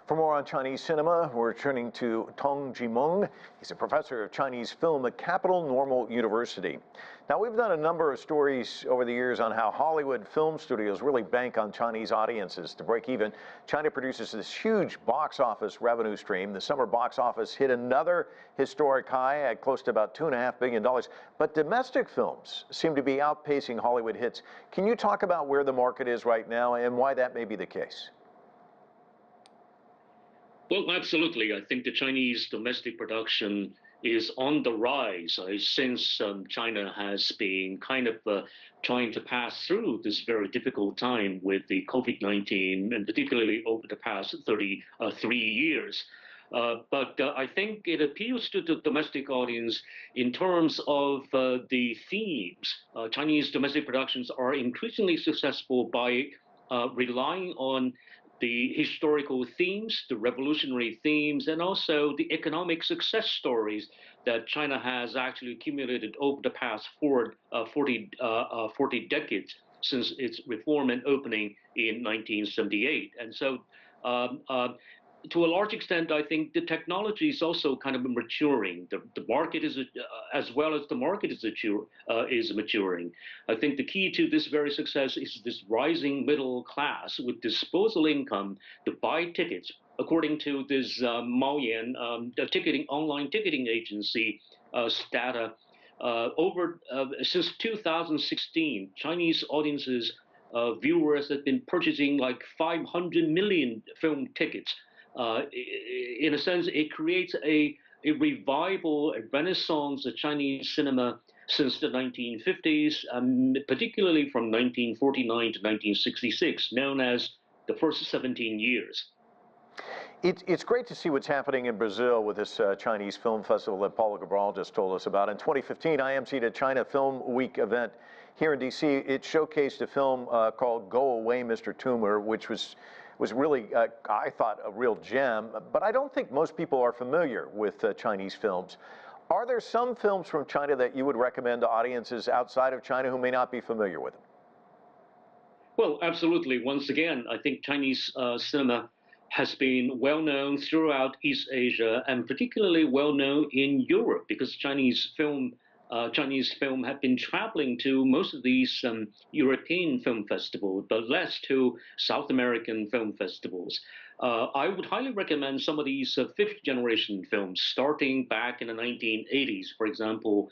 For more on Chinese cinema, we're turning to Teng Jimeng. He's a professor of Chinese film at Capital Normal University. Now, we've done a number of stories over the years on how Hollywood film studios really bank on Chinese audiences to break even. China produces this huge box office revenue stream. The summer box office hit another historic high at close to about $2.5 billion. But domestic films seem to be outpacing Hollywood hits. Can you talk about where the market is right now and why that may be the case? Well, absolutely. I think the Chinese domestic production is on the rise since China has been kind of trying to pass through this very difficult time with the COVID-19, and particularly over the past 33 years. But I think it appeals to the domestic audience in terms of the themes. Chinese domestic productions are increasingly successful by relying on the historical themes, the revolutionary themes, and also the economic success stories that China has actually accumulated over the past 40 decades since its reform and opening in 1978. And so to a large extent, I think the technology is also kind of maturing. The market is, as well as the market is maturing. I think the key to this very success is this rising middle class with disposable income to buy tickets. According to this Maoyan, the online ticketing agency data, since 2016, Chinese audiences, viewers have been purchasing like 500 million film tickets. In a sense, it creates a revival, a renaissance of Chinese cinema since the 1950s, particularly from 1949 to 1966, known as the first 17 years. It's great to see what's happening in Brazil with this Chinese film festival that Paula Cabral just told us about. In 2015, I emceed a China Film Week event here in D.C. It showcased a film called Go Away, Mr. Tumor, which was really, I thought, a real gem. But I don't think most people are familiar with Chinese films. Are there some films from China that you would recommend to audiences outside of China who may not be familiar with them? Well, absolutely. Once again, I think Chinese cinema has been well known throughout East Asia and particularly well known in Europe because Chinese film have been traveling to most of these European film festivals, but less to South American film festivals. I would highly recommend some of these fifth-generation films, starting back in the 1980s. For example,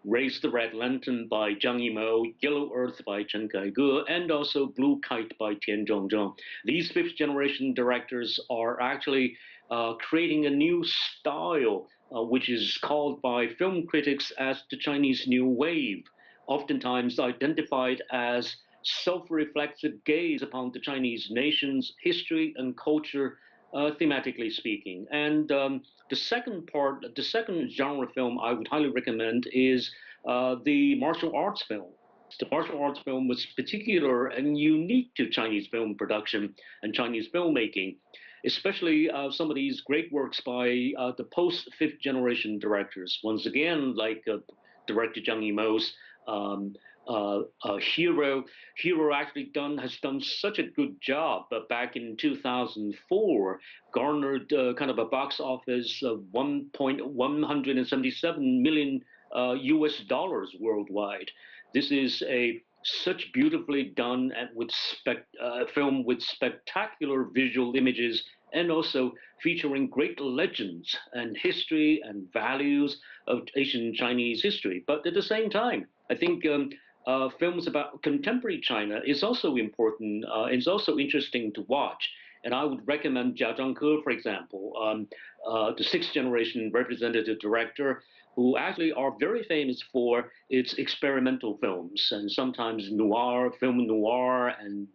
Raise the Red Lantern by Zhang Yimou, Yellow Earth by Chen Kaige, and also Blue Kite by Tian Zhongzheng. These fifth-generation directors are actually creating a new style, which is called by film critics as the Chinese New Wave, oftentimes identified as self-reflexive gaze upon the Chinese nation's history and culture, thematically speaking. And the second genre film I would highly recommend is the martial arts film. The martial arts film was particular and unique to Chinese film production and Chinese filmmaking, especially some of these great works by the post-fifth generation directors. Once again, like director Zhang Yimou's Hero actually has done such a good job. But back in 2004, garnered kind of a box office of $177 million US worldwide. This is such beautifully done and with film with spectacular visual images and also featuring great legends and history and values of Asian Chinese history. But at the same time, I think films about contemporary China is also important. It's also interesting to watch. And I would recommend Jia Zhangke, for example, the sixth generation representative director, who actually are very famous for its experimental films and sometimes film noir, and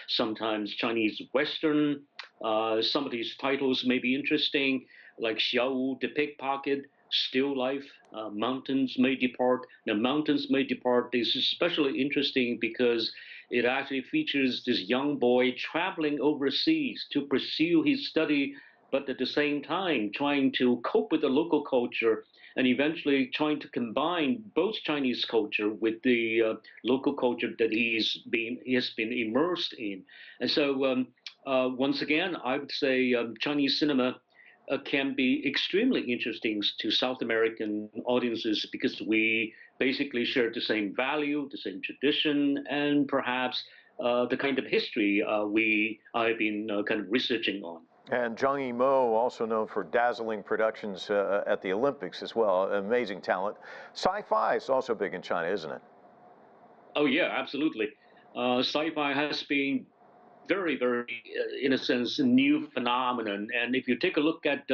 sometimes Chinese Western. Some of these titles may be interesting, like Xiao the Pickpocket, Still Life, Mountains May Depart. Now, Mountains May Depart is especially interesting because it actually features this young boy traveling overseas to pursue his study, but at the same time trying to cope with the local culture and eventually trying to combine both Chinese culture with the local culture that he has been immersed in. And so once again, I would say Chinese cinema can be extremely interesting to South American audiences because we basically share the same value, the same tradition, and perhaps the kind of history I've been kind of researching on. And Zhang Yimou, also known for dazzling productions at the Olympics as well, amazing talent. Sci-fi is also big in China, isn't it? Oh yeah, absolutely. Sci-fi has been very, in a sense, new phenomenon. And if you take a look at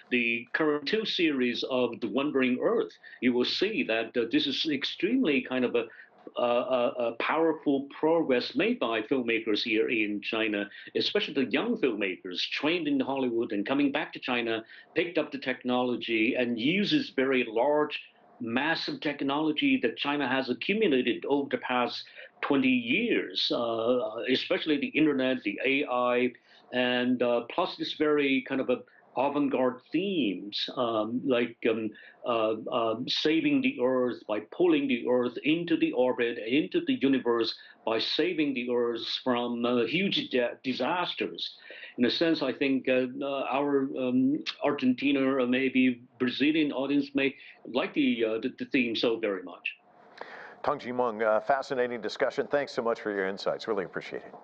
the current two series of The Wandering Earth, you will see that this is extremely kind of a powerful progress made by filmmakers here in China, especially the young filmmakers trained in Hollywood and coming back to China, picked up the technology and uses very large massive technology that China has accumulated over the past 20 years, especially the internet, the AI, and plus this very kind of a avant-garde themes saving the Earth by pulling the Earth into the orbit, into the universe, by saving the Earth from huge disasters. In a sense, I think our Argentina or maybe Brazilian audience may like the theme so very much. Teng Jimeng, fascinating discussion. Thanks so much for your insights. Really appreciate it.